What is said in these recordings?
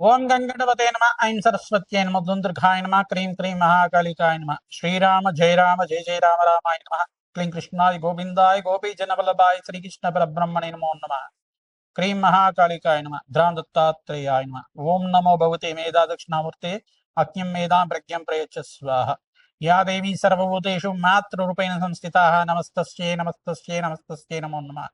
ఓం గంగణపతే నమ ఐం సరస్వత్యై నమ దుందుర్ఘాయ నమ క్రీం క్రీం మహాకాళికాయ నమ శ్రీరామ జయ రామ జయ జయ రామ రామాయ నమ క్లీం కృష్ణాయ గోవిందాయ గోపీ జనవల్లభాయ శ్రీకృష్ణ పరబ్రహ్మణే నమో నమ క్రీం మహాకాళికాయ నమ ధ్రాం దత్తాత్రేయాయ నమ ఓం నమో భగవతే మేధా దక్షిణామూర్తే అజ్ఞం మేధాం ప్రజ్ఞం ప్రయచ్చ స్వాహ యా దేవీ సర్వభూతేషు మాతృరూపేణ సంస్థితాః నమస్తస్యై నమస్తస్యై నమస్తస్యై నమో నమ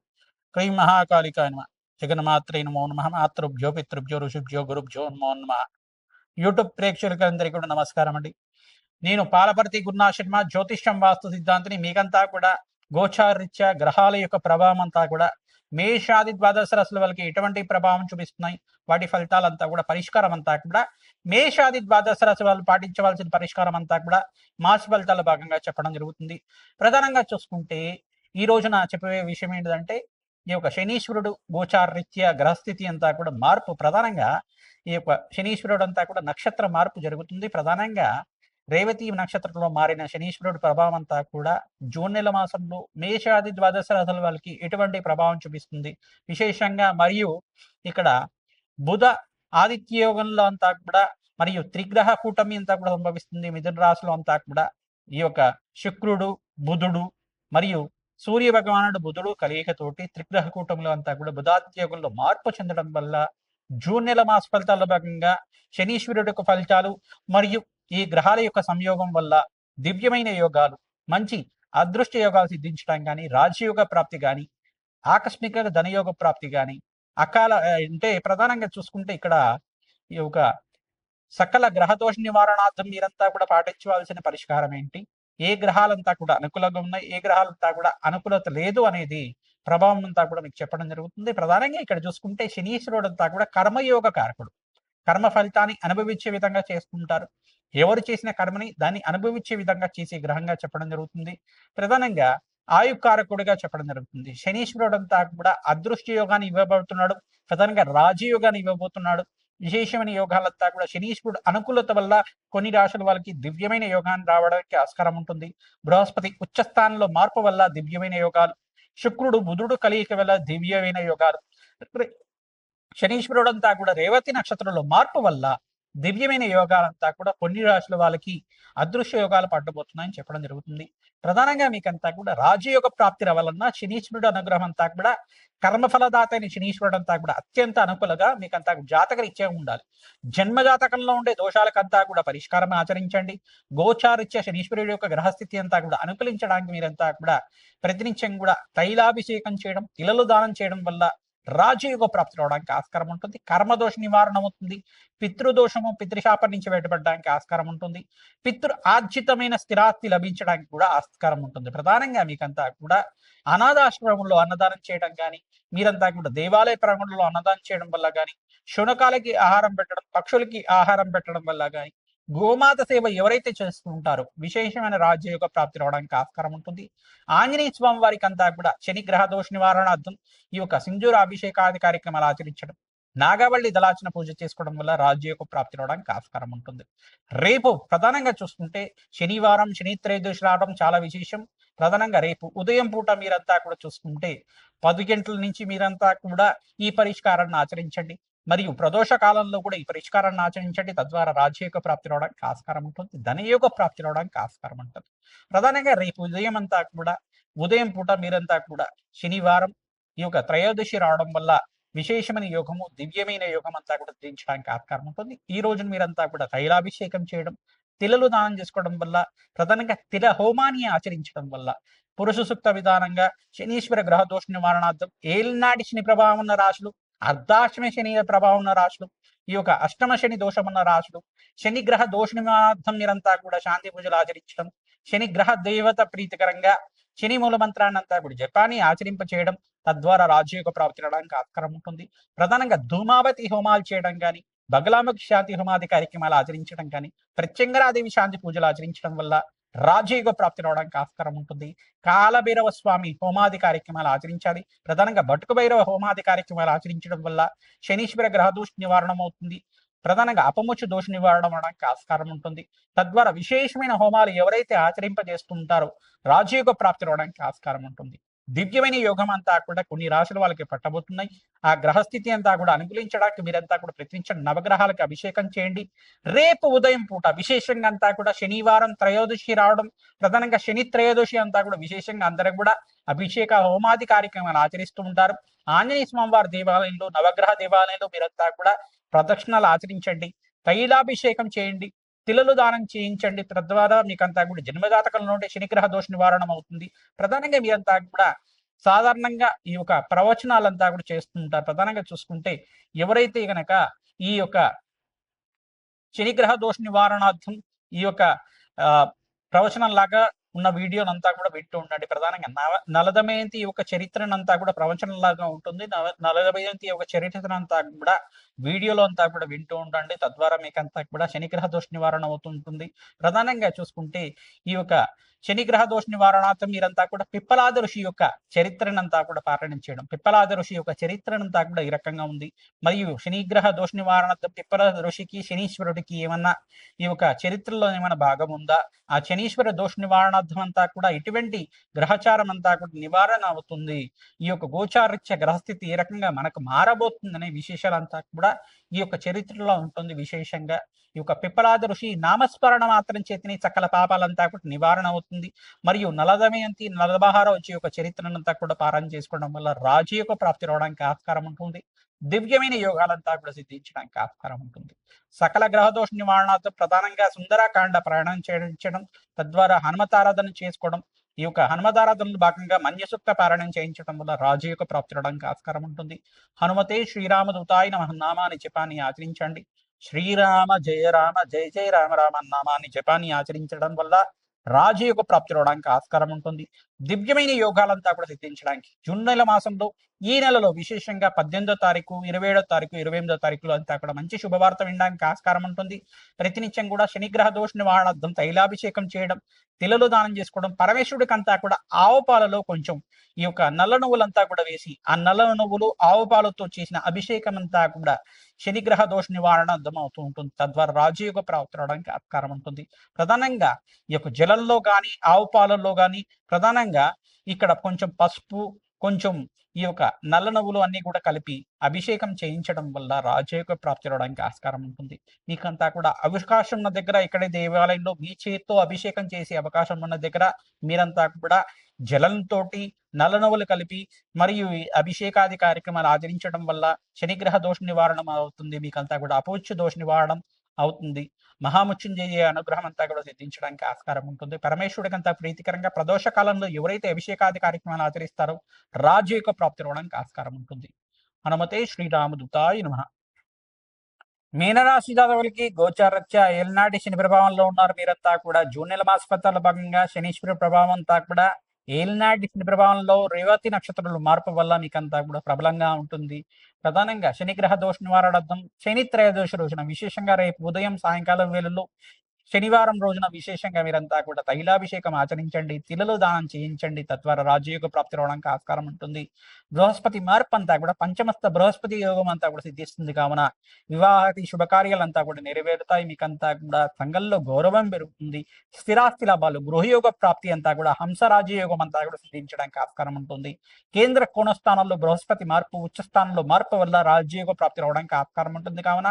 క్రీం మహాకాళికాయ నమ జగన్మాత్రే నమో నమ మాతృభ్యో పితృభ్యో ఋషిభ్యో గురుభ్యో నమో నమ యూట్యూబ్ ప్రేక్షకులందరికీ కూడా నమస్కారం అండి. నేను పాలపర్తి గురునాథ్ శర్మ జ్యోతిష్యం వాస్తు సిద్ధాంతిని. మీకంతా కూడా గోచారరీత్యా గ్రహాల యొక్క ప్రభావం అంతా కూడా మేషాది ద్వాదశ రాశుల వాళ్ళకి ఎటువంటి ప్రభావం చూపిస్తున్నాయి, వాటి ఫలితాలంతా కూడా పరిష్కారం అంతా కూడా మేషాది ద్వాదశ రాశి వాళ్ళు పాటించవలసిన పరిష్కారం అంతా కూడా మాస ఫలితాల భాగంగా చెప్పడం జరుగుతుంది. ప్రధానంగా చూసుకుంటే ఈ రోజున చెప్పే విషయం ఏంటంటే ఈ యొక్క శనీశ్వరుడు గోచారరీత్యా గ్రహస్థితి అంతా కూడా మార్పు, ప్రధానంగా ఈ యొక్క శనీశ్వరుడు అంతా కూడా నక్షత్ర మార్పు జరుగుతుంది. ప్రధానంగా రేవతి నక్షత్రంలో మారిన శనీశ్వరుడు ప్రభావం అంతా కూడా జూన్ నెల మాసంలో మేషాది ద్వాదశ రాశుల వాళ్ళకి ఎటువంటి ప్రభావం చూపిస్తుంది విశేషంగా, మరియు ఇక్కడ బుధ ఆదిత్య యోగంలో అంతా కూడా మరియు త్రిగ్రహ కూటమి అంతా కూడా సంభవిస్తుంది. మిథున రాశిలో అంతా కూడా ఈ యొక్క శుక్రుడు బుధుడు మరియు సూర్య భగవానుడు బుధుడు కలియికతోటి త్రిగ్రహ కూటమిలో అంతా కూడా బుధాదిత్య యోగంలో మార్పు చెందడం వల్ల జూన్ నెల మాస ఫలితాల్లో భాగంగా శనీశ్వరుడు యొక్క ఫలితాలు మరియు ఈ గ్రహాల యొక్క సంయోగం వల్ల దివ్యమైన యోగాలు, మంచి అదృష్ట యోగాలు సిద్ధించడం కానీ, రాజయోగ ప్రాప్తి కానీ, ఆకస్మిక ధనయోగ ప్రాప్తి కానీ, అకాల అంటే ప్రధానంగా చూసుకుంటే ఇక్కడ ఈ యొక్క సకల గ్రహదోష నివారణార్థం మీరంతా కూడా పాటించవలసిన పరిష్కారం ఏంటి, ఏ గ్రహాలంతా కూడా అనుకూలంగా ఉన్నాయి, ఏ గ్రహాలంతా కూడా అనుకూలత లేదు అనేది ప్రభావం అంతా కూడా మీకు చెప్పడం జరుగుతుంది. ప్రధానంగా ఇక్కడ చూసుకుంటే శనీశ్వరుడు అంతా కూడా కర్మయోగ కారకుడు. కర్మ ఫలితాన్ని అనుభవించే విధంగా చేసుకుంటారు. ఎవరు చేసిన కర్మని దాన్ని అనుభవించే విధంగా చేసే గ్రహంగా చెప్పడం జరుగుతుంది. ప్రధానంగా ఆయుకారకుడిగా చెప్పడం జరుగుతుంది. శనీశ్వరుడు అంతా కూడా అదృష్ట యోగాన్ని ఇవ్వబోతున్నాడు. ప్రధానంగా రాజయోగాన్ని ఇవ్వబోతున్నాడు. విశేషమైన యోగాలంతా కూడా శనీశ్వరుడు అనుకూలత వల్ల కొన్ని రాశుల వాళ్ళకి దివ్యమైన యోగాన్ని రావడానికి ఆస్కారం ఉంటుంది. బృహస్పతి ఉచ్చస్థానంలో మార్పు వల్ల దివ్యమైన యోగాలు, శుక్రుడు బుధుడు కలియిక వల్ల దివ్యమైన యోగాలు, శనీశ్వరుడు అంతా కూడా రేవతి నక్షత్రంలో మార్పు వల్ల దివ్యమైన యోగాలంతా కూడా కొన్ని రాశుల వాళ్ళకి అదృశ్య యోగాలు పట్టబోతున్నాయని చెప్పడం జరుగుతుంది. ప్రధానంగా మీకంతా కూడా రాజయోగ ప్రాప్తి రావాలన్నా శనీశ్వరుడు అనుగ్రహం అంతా కూడా కర్మఫలదాత అయిన శనీశ్వరుడు అంతా కూడా అత్యంత అనుకూలంగా మీకంతా జాతకరీత్యా ఉండాలి. జన్మ జాతకంలో ఉండే దోషాలకంతా కూడా పరిష్కారం ఆచరించండి. గోచారిత్య శనీశ్వరుడు యొక్క గ్రహస్థితి అంతా కూడా అనుకూలించడానికి మీరంతా కూడా ప్రతినిత్యం కూడా తైలాభిషేకం చేయడం, తిలలు దానం చేయడం వల్ల రాజయోగ ప్రాప్తి రావడానికి ఆస్కారం ఉంటుంది. కర్మదోష నివారణ అవుతుంది. పితృదోషము పితృశాపం నుంచి బయటపడడానికి ఆస్కారం ఉంటుంది. పితృ ఆర్జితమైన స్థిరాస్తి లభించడానికి కూడా ఆస్కారం ఉంటుంది. ప్రధానంగా మీకంతా కూడా అనాథాశ్రమంలో అన్నదానం చేయడం కానీ, మీరంతా కూడా దేవాలయ ప్రాంగణంలో అన్నదానం చేయడం వల్ల కానీ, శునకాలకి ఆహారం పెట్టడం, పక్షులకి ఆహారం పెట్టడం వల్ల కానీ, గోమాత సేవ ఎవరైతే చేస్తూ ఉంటారో విశేషమైన రాజ్యయోగ ప్రాప్తి రావడానికి ఆస్కారం ఉంటుంది. ఆంజనేయ స్వామి వారికి అంతా కూడా శని గ్రహ దోష నివారణార్థం ఈ యొక్క సింధూర అభిషేకాది కార్యక్రమాలు ఆచరించడం, నాగవల్లి దళార్చన పూజ చేసుకోవడం వల్ల రాజ్యయోగ ప్రాప్తి రావడానికి ఆస్కారం ఉంటుంది. రేపు ప్రధానంగా చూసుకుంటే శనివారం శని త్రయోదశి రావడం చాలా విశేషం. ప్రధానంగా రేపు ఉదయం పూట మీరంతా కూడా చూసుకుంటే 10 గంటల నుంచి మీరంతా కూడా ఈ పరిష్కారాన్ని ఆచరించండి. మరియు ప్రదోష కాలంలో కూడా ఈ పరిష్కారాన్ని ఆచరించండి. తద్వారా రాజ్యయోగ ప్రాప్తి రావడానికి ఆస్కారం ఉంటుంది. ధనయోగ ప్రాప్తి రావడానికి ఆస్కారం ఉంటుంది. ప్రధానంగా రేపు ఉదయం అంతా కూడా ఉదయం పూట మీరంతా కూడా శనివారం ఈ యొక్క త్రయోదశి రావడం వల్ల విశేషమైన యోగము, దివ్యమైన యోగం అంతా కూడా ధరించడానికి ఆస్కారం ఉంటుంది. ఈ రోజున మీరంతా కూడా తైలాభిషేకం చేయడం, తిలలు దానం చేసుకోవడం వల్ల, ప్రధానంగా తిల హోమాన్ని ఆచరించడం వల్ల పురుష సూక్త విధానంగా శనీశ్వర గ్రహ దోష నివారణార్థం ఏలినాటి శని ప్రభావం ఉన్న రాశులు, అర్ధాష్టమ శని ప్రభావం ఉన్న రాశులు, ఈ యొక్క అష్టమ శని దోషం ఉన్న రాశులు, శని గ్రహ దోష నివారణార్థం మీరంతా కూడా శాంతి పూజలు ఆచరించడం, శని గ్రహ దేవత ప్రీతికరంగా శని మూల మంత్రాన్ని అంతా కూడా జపాన్ని ఆచరింప చేయడం, తద్వారా రాజయోగ ప్రాప్తి రావడానికి ఆస్కారం ఉంటుంది. ప్రధానంగా ధూమావతి హోమాలు చేయడం కానీ, బగలాముఖి శాంతి హోమాది కార్యక్రమాలు ఆచరించడం కానీ, ప్రత్యంగరాదేవి శాంతి పూజలు ఆచరించడం వల్ల రాజయోగ ప్రాప్తి రావడానికి ఆస్కారం ఉంటుంది. కాలభైరవ స్వామి హోమాది కార్యక్రమాలు ఆచరించాలి. ప్రధానంగా బటుకు భైరవ హోమాది కార్యక్రమాలు ఆచరించడం వల్ల శనీశ్వర గ్రహ దోష నివారణం అవుతుంది. ప్రధానంగా అపముచ్చు దోష నివారణ అవడానికి ఆస్కారం ఉంటుంది. తద్వారా విశేషమైన హోమాలు ఎవరైతే ఆచరింపజేస్తుంటారో రాజయోగ ప్రాప్తి రావడానికి ఆస్కారం ఉంటుంది. దివ్యమైన యోగం అంతా కూడా కొన్ని రాశుల వాళ్ళకి పట్టబోతున్నాయి. ఆ గ్రహస్థితి అంతా కూడా అనుకూలించడానికి మీరంతా కూడా ప్రయత్నించండి. నవగ్రహాలకు అభిషేకం చేయండి. రేపు ఉదయం పూట విశేషంగా అంతా కూడా శనివారం త్రయోదశి రావడం, ప్రధానంగా శని త్రయోదశి అంతా కూడా విశేషంగా అందరూ కూడా అభిషేక హోమాది కార్యక్రమాలు ఆచరిస్తూ ఉంటారు. ఆంజనేయ స్వామివారి దేవాలయంలో, నవగ్రహ దేవాలయంలో మీరంతా కూడా ప్రదక్షిణాలు ఆచరించండి. తైలాభిషేకం చేయండి. తిలలు దానం చేయించండి. తద్వారా మీకంతా కూడా జన్మజాతకంలో ఉండే శనిగ్రహ దోష నివారణం అవుతుంది. ప్రధానంగా మీరంతా కూడా సాధారణంగా ఈ యొక్క ప్రవచనాలంతా కూడా చేస్తుంటారు. ప్రధానంగా చూసుకుంటే ఎవరైతే గనక ఈ యొక్క శనిగ్రహ దోష నివారణార్థం ఈ యొక్క ప్రవచనం లాగా ఉన్న వీడియోనంతా కూడా వింటూ ఉండండి. ప్రధానంగా నలదమయంతి యొక్క చరిత్రనంతా కూడా ప్రవచనం లాగా ఉంటుంది. నలదమయంతి యొక్క చరిత్రనంతా కూడా వీడియోలో అంతా కూడా వింటూ ఉండండి. తద్వారా మీకంతా కూడా శనిగ్రహ దోష నివారణ అవుతుంటుంది. ప్రధానంగా చూసుకుంటే ఈ యొక్క శనిగ్రహ దోష నివారణార్థం మీరంతా కూడా పిప్పలాద ఋషి యొక్క చరిత్రనంతా కూడా పారాయణం చేయడం. పిప్పలాద ఋషి యొక్క చరిత్రనంతా కూడా ఈ రకంగా ఉంది. మరియు శనిగ్రహ దోష నివారణార్థం పిప్పలాద ఋషికి శనీశ్వరుడికి ఏమన్నా ఈ యొక్క చరిత్రలో ఏమైనా భాగం ఉందా? ఆ శనీశ్వర దోష నివారణార్థం అంతా కూడా ఇటువంటి గ్రహచారం అంతా కూడా నివారణ అవుతుంది. ఈ యొక్క గోచారిత్య గ్రహస్థితి ఏ రకంగా మనకు మారబోతుందనే విశేషాలంతా కూడా ఈ యొక్క చరిత్రలో ఉంటుంది. విశేషంగా ఈ యొక్క పిప్పలాద ఋషి నామస్మరణ మాత్రం చేతిని సకల పాపాలంతా కూడా నివారణ అవుతుంది. మరియు నలదమయంతి నలబహార వచ్చి యొక్క చరిత్రనంతా కూడా పారాయణ చేసుకోవడం వల్ల రాజయోగ ప్రాప్తి రావడానికి ఆస్కారం ఉంటుంది. దివ్యమైన యోగాలంతా కూడా సిద్ధించడానికి ఆస్కారం ఉంటుంది. సకల గ్రహదోష నివారణార్థం ప్రధానంగా సుందరాకాండ ప్రయాణం చేయించడం, తద్వారా హనుమతారాధన చేసుకోవడం, ఈ యొక్క హనుమతారాధనలో భాగంగా మన్యసూక్త పారాయణం చేయించడం వల్ల రాజయోగ ప్రాప్తి రావడానికి ఆస్కారం ఉంటుంది. హనుమతే శ్రీరామదూతాయ నమః నామాన్ని జపాన్ని ఆచరించండి. శ్రీరామ జయ రామ జయ జయ రామ రామ నామాన్ని జపాన్ని ఆచరించడం వల్ల రాజయోగ ప్రాప్తి రావడానికి ఆస్కారం ఉంటుంది. దివ్యమైన యోగాలంతా కూడా సిద్ధించడానికి జూన్ నెల మాసంలో ఈ నెలలో విశేషంగా 18వ తారీఖు, 27వ తారీఖు, 28వ తారీఖులో అంతా కూడా మంచి శుభవార్త వినడానికి ఆస్కారం ఉంటుంది. ప్రతినిత్యం కూడా శనిగ్రహ దోష నివారణార్థం తైలాభిషేకం చేయడం, తిలలు దానం చేసుకోవడం, పరమేశ్వరుడికి అంతా కూడా ఆవు పాలలో కొంచెం ఈ యొక్క నల్ల నువ్వులంతా కూడా వేసి ఆ నల్ల నువ్వులు ఆవు పాలతో చేసిన అభిషేకం అంతా కూడా శనిగ్రహ దోష నివారణ అర్థం అవుతూ ఉంటుంది. తద్వారా రాజయోగ ప్రాప్తి రావడానికి ఆస్కారం ఉంటుంది. ప్రధానంగా ఈ యొక్క జలంలో కానీ ఆవు పాలల్లో కానీ ప్రధానంగా ఇక్కడ కొంచెం పసుపు, కొంచెం ఈ యొక్క నల్ల నువ్వులు అన్ని కూడా కలిపి అభిషేకం చేయించడం వల్ల రాజయోగ ప్రాప్తి రావడానికి ఆస్కారం ఉంటుంది. మీకంతా కూడా అవకాశం ఉన్న దగ్గర ఇక్కడే దేవాలయంలో మీ చేతితో అభిషేకం చేసే అవకాశం ఉన్న దగ్గర మీరంతా కూడా జలంతో నల్ల నువ్వులు కలిపి మరియు అభిషేకాది కార్యక్రమాలు ఆచరించడం వల్ల శనిగ్రహ దోష నివారణ అవుతుంది. మీకంతా కూడా అపౌచ్య దోష నివారణ అవుతుంది. మహామృత్యుంజయ అనుగ్రహం అంతా కూడా సిద్ధించడానికి ఆస్కారం ఉంటుంది. పరమేశ్వరుడికి అంతా ప్రీతికరంగా ప్రదోష కాలంలో ఎవరైతే అభిషేకాది కార్యక్రమాలు ఆచరిస్తారో రాజయోగ ప్రాప్తి రావడానికి ఆస్కారం ఉంటుంది. హనుమతే శ్రీరామదూతాయ నమః. మీనరాశి జాతకులకి గోచారత్య ఏలినాటి శని ప్రభావంలో ఉన్నారు. మీరంతా కూడా జూన్ నెల మాస ఫలితాల భాగంగా శనీశ్వర ప్రభావం అంతా కూడా ఏలినాటి శని ప్రభావంలో రేవతి నక్షత్రాలు మార్పు వల్ల మీకంతా కూడా ప్రబలంగా ఉంటుంది. ప్రధానంగా శనిగ్రహ దోష నివారణార్థం శని త్రయోదశి రోజున విశేషంగా రేపు ఉదయం సాయంకాలం వేళల్లో శనివారం రోజున విశేషంగా మీరంతా కూడా తైలాభిషేకం ఆచరించండి, తిలలు దానం చేయించండి. తద్వారా రాజయోగ ప్రాప్తి రావడానికి ఆస్కారం ఉంటుంది. బృహస్పతి మార్పు అంతా కూడా పంచమస్త బృహస్పతి యోగం అంతా కూడా సిద్ధిస్తుంది. కావున వివాహాది శుభకార్యాలంతా కూడా నెరవేరుతాయి. మీకంతా కూడా సంఘంలో గౌరవం పెరుగుతుంది. స్థిరాస్తి లాభాలు, గృహయోగ ప్రాప్తి అంతా కూడా హంస రాజయోగం అంతా కూడా సిద్ధించడానికి ఆస్కారం ఉంటుంది. కేంద్ర కోణస్థానంలో బృహస్పతి మార్పు, ఉచ్చ స్థానంలో మార్పు వల్ల రాజయోగ ప్రాప్తి రావడానికి ఆస్కారం ఉంటుంది. కావున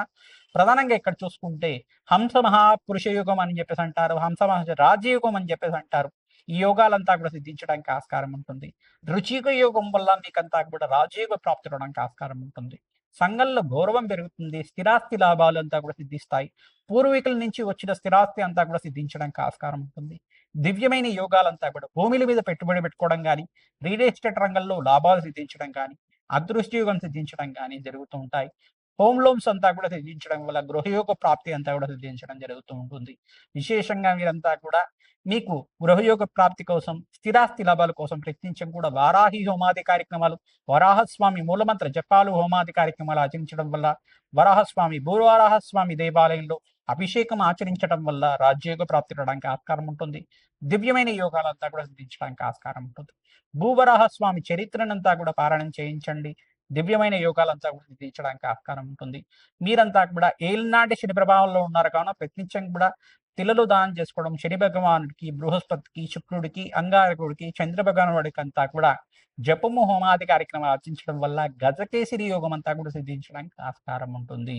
ప్రధానంగా ఇక్కడ చూసుకుంటే హంస మహాపురుష యుగం అని చెప్పేసి అంటారు, హంస మహా రాజయోగం అని చెప్పేసి అంటారు. ఈ యోగాలంతా కూడా సిద్ధించడానికి ఆస్కారం ఉంటుంది. రుచిక యోగం వల్ల మీకంతా కూడా రాజయోగ ప్రాప్తి రావడానికి ఆస్కారం ఉంటుంది. సంఘంలో గౌరవం పెరుగుతుంది. స్థిరాస్తి లాభాలు అంతా కూడా సిద్ధిస్తాయి. పూర్వీకుల నుంచి వచ్చిన స్థిరాస్తి అంతా కూడా సిద్ధించడానికి ఆస్కారం ఉంటుంది. దివ్యమైన యోగాలంతా కూడా భూమిల మీద పెట్టుబడి పెట్టుకోవడం కానీ, రియల్ ఎస్టేట్ రంగంలో లాభాలు సిద్ధించడం కానీ, అదృష్ట యోగం సిద్ధించడం కానీ జరుగుతూ ఉంటాయి. హోమ్ లోన్స్ అంతా కూడా సిద్ధించడం వల్ల గృహయోగ ప్రాప్తి అంతా కూడా సిద్ధించడం జరుగుతూ ఉంటుంది. విశేషంగా మీరంతా కూడా మీకు గృహయోగ ప్రాప్తి కోసం, స్థిరాస్తి లాభాల కోసం ప్రయత్నించడం కూడా వారాహి హోమాది కార్యక్రమాలు, వరాహస్వామి మూలమంత్ర జపాలు హోమాది కార్యక్రమాలు ఆచరించడం వల్ల, వరాహస్వామి భూవరాహస్వామి దేవాలయంలో అభిషేకం ఆచరించడం వల్ల రాజ్యోగ ప్రాప్తి రావడానికి ఆస్కారం ఉంటుంది. దివ్యమైన యోగాలంతా కూడా సిద్ధించడానికి ఆస్కారం ఉంటుంది. భూవరాహస్వామి చరిత్రనంతా కూడా పారాయణం చేయించండి. దివ్యమైన యోగాలంతా కూడా సిద్ధించడానికి ఆస్కారం ఉంటుంది. మీరంతా కూడా ఏలినాటి శని ప్రభావంలో ఉన్నారు కావున ప్రతినిత్యం కూడా తిలలు దానం చేసుకోవడం, శని భగవానుడికి, బృహస్పతికి, శుక్రుడికి, అంగారకుడికి, చంద్ర భగవానుడికి అంతా కూడా జపము హోమాది కార్యక్రమాలు ఆచరించడం వల్ల గజకేసరి యోగం అంతా కూడా సిద్ధించడానికి ఆస్కారం ఉంటుంది.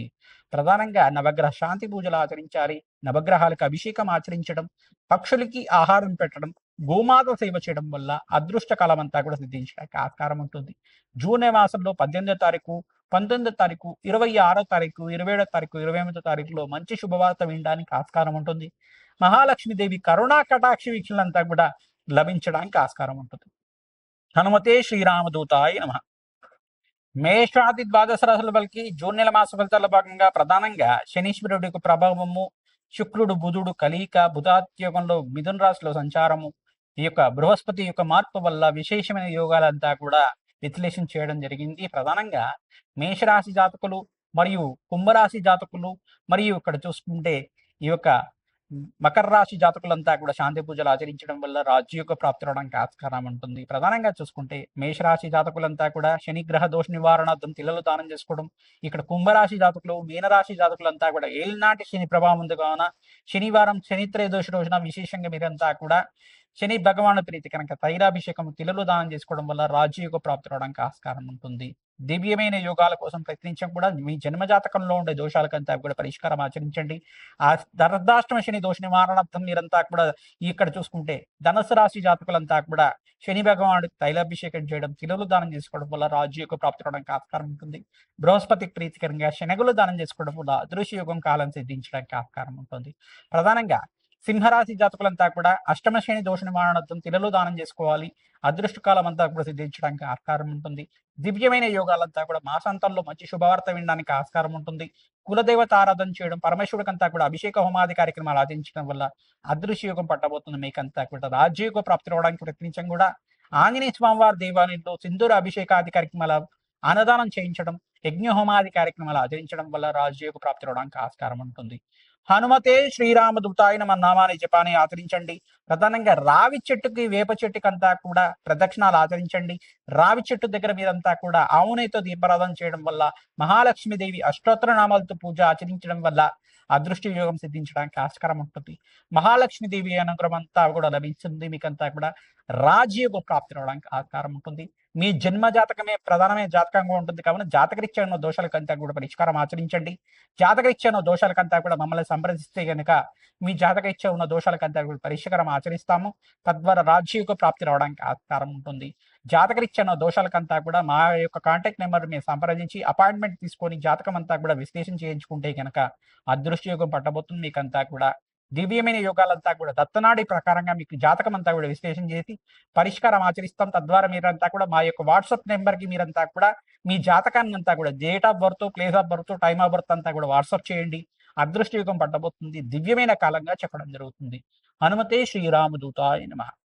ప్రధానంగా నవగ్రహ శాంతి పూజలు ఆచరించాలి. నవగ్రహాలకు అభిషేకం ఆచరించడం, పక్షులకి ఆహారం పెట్టడం, గోమాత సేవ చేయడం వల్ల అదృష్ట కాలం అంతా కూడా సిద్ధించడానికి ఆస్కారం ఉంటుంది. జూన్ మాసంలో 18వ తారీఖు, 19వ తారీఖు, 26వ తారీఖు, 27వ తారీఖు, 28వ తారీఖులో మంచి శుభవార్త వినడానికి ఆస్కారం ఉంటుంది. మహాలక్ష్మీదేవి కరుణా కటాక్ష వీక్షణలంతా కూడా లభించడానికి ఆస్కారం ఉంటుంది. హనుమతే శ్రీరామదూతాయ నమః. మేషాది ద్వాదశ రాశుల వాళ్ళకి జూన్ నెల మాస ఫలితాల భాగంగా ప్రధానంగా శనీశ్వరుడి యొక్క ప్రభావము, శుక్రుడు బుధుడు కలయిక, బుధాత్యోగంలో మిథున రాశిలో సంచారము, ఈ యొక్క బృహస్పతి యొక్క మార్పు వల్ల విశేషమైన యోగాలంతా కూడా విశ్లేషణ చేయడం జరిగింది. ప్రధానంగా మేషరాశి జాతకులు మరియు కుంభరాశి జాతకులు మరియు ఇక్కడ చూసుకుంటే ఈ యొక్క మకర రాశి జాతకులంతా కూడా శాంతి పూజలు ఆచరించడం వల్ల రాజ్యయోగ ప్రాప్తి అవడానికి ఆస్కారం ఉంటుంది. ప్రధానంగా చూసుకుంటే మేషరాశి జాతకులంతా కూడా శని గ్రహ దోష నివారణార్థం తిల్లలు దానం చేసుకోవడం. ఇక్కడ కుంభరాశి జాతకులు, మీనరాశి జాతకులంతా కూడా ఏలినాటి శని ప్రభావం ఉంది కావున శనివారం శని త్రయోదశి రోజున విశేషంగా మీరంతా కూడా శని భగవాను ప్రీతి కనుక తైలాభిషేకం తిల్లలు దానం చేసుకోవడం వల్ల రాజ్యయోగ ప్రాప్తి అవడానికి ఆస్కారం ఉంటుంది. దివ్యమైన యోగాల కోసం ప్రయత్నించడం కూడా మీ జన్మజాతకంలో ఉండే దోషాలకంతా కూడా పరిష్కారం ఆచరించండి. ఆ అర్ధాష్టమ శని దోష నివారణార్థం మీరంతా కూడా ఇక్కడ చూసుకుంటే ధనుసు రాశి జాతకులంతా కూడా శని భగవానుడికి తైలాభిషేకం చేయడం, తిలలు దానం చేసుకోవడం వల్ల రాజ్యయోగ ప్రాప్తి అవడానికి ఆస్కారం ఉంటుంది. బృహస్పతి ప్రీతికరంగా శనగులు దానం చేసుకోవడం వల్ల అదృశ్య యోగం కాలం సిద్ధించడానికి ఆస్కారం ఉంటుంది. ప్రధానంగా సింహరాశి జాతకులంతా కూడా అష్టమ శని దోష నివారణార్థం తిలలు దానం చేసుకోవాలి. అదృష్ట కాలం అంతా కూడా సిద్ధించడానికి ఆస్కారం ఉంటుంది. దివ్యమైన యోగాలంతా కూడా మాసాంతంలో మంచి శుభవార్త వినడానికి ఆస్కారం ఉంటుంది. కులదేవత ఆరాధన చేయడం, పరమేశ్వరుడికంతా కూడా అభిషేక హోమాది కార్యక్రమాలు ఆచరించడం వల్ల అదృశ్య యోగం పట్టబోతుంది. మీకంతా కూడా రాజ్యయోగ ప్రాప్తి రావడానికి ప్రయత్నించడం కూడా ఆంజనేయ స్వామివారి దేవాలయంలో సింధూర అభిషేకాది కార్యక్రమాల అన్నదానం చేయించడం, యజ్ఞ హోమాది కార్యక్రమాలు ఆచరించడం వల్ల రాజ్యయోగ ప్రాప్తి రావడానికి ఆస్కారం ఉంటుంది. హనుమతే శ్రీరామదూతాయ నమః నామాన్ని జపాన్ని ఆచరించండి. ప్రధానంగా రావి చెట్టుకి వేప చెట్టుకంతా కూడా ప్రదక్షిణాలు ఆచరించండి. రావి చెట్టు దగ్గర మీరంతా కూడా ఆవునేతో దీపారాధన చేయడం వల్ల మహాలక్ష్మీదేవి అష్టోత్తర నామాలతో పూజ ఆచరించడం వల్ల అదృష్ట యోగం సిద్ధించడానికి ఆస్కారం ఉంటుంది. మహాలక్ష్మీదేవి అనుగ్రహం అంతా కూడా లభించింది. మీకంతా కూడా రాజ్యయోగ ప్రాప్తి రావడానికి ఆస్కారం ఉంటుంది. మీ జన్మ జాతకమే ప్రధానమైన జాతకంగా ఉంటుంది కావున జాతకరీత్యా ఉన్న దోషాలకంతా కూడా పరిష్కారం ఆచరించండి. జాతకరీత్యా ఉన్న దోషాలకంతా కూడా మమ్మల్ని సంప్రదిస్తే కనుక మీ జాతకరీత్యా ఉన్న దోషాలకంతా కూడా పరిష్కారం ఆచరిస్తాము. తద్వారా రాజ్యయోగ ప్రాప్తి రావడానికి ఆస్కారం ఉంటుంది. జాతకరీత్యా ఉన్న దోషాలకంతా కూడా మా యొక్క కాంటాక్ట్ నెంబర్ మీరు సంప్రదించి అపాయింట్మెంట్ తీసుకొని జాతకం అంతా కూడా విశ్లేషణ చేయించుకుంటే కనుక అదృష్ట యోగం పట్టబోతుంది. మీకంతా కూడా దివ్యమైన యోగాలంతా కూడా దత్తనాడి ప్రకారంగా మీకు జాతకం అంతా కూడా విశ్లేషణ చేసి పరిష్కారం ఆచరిస్తాం. తద్వారా మీరంతా కూడా మా యొక్క వాట్సాప్ నెంబర్కి మీరంతా కూడా మీ జాతకాన్ని అంతా కూడా date of birth, place of birth, time of birth అంతా కూడా వాట్సాప్ చేయండి. అదృష్ట యుగం పట్టబోతుంది. దివ్యమైన కాలంగా చెప్పడం జరుగుతుంది. హనుమతే శ్రీరామదూతాయ నమః.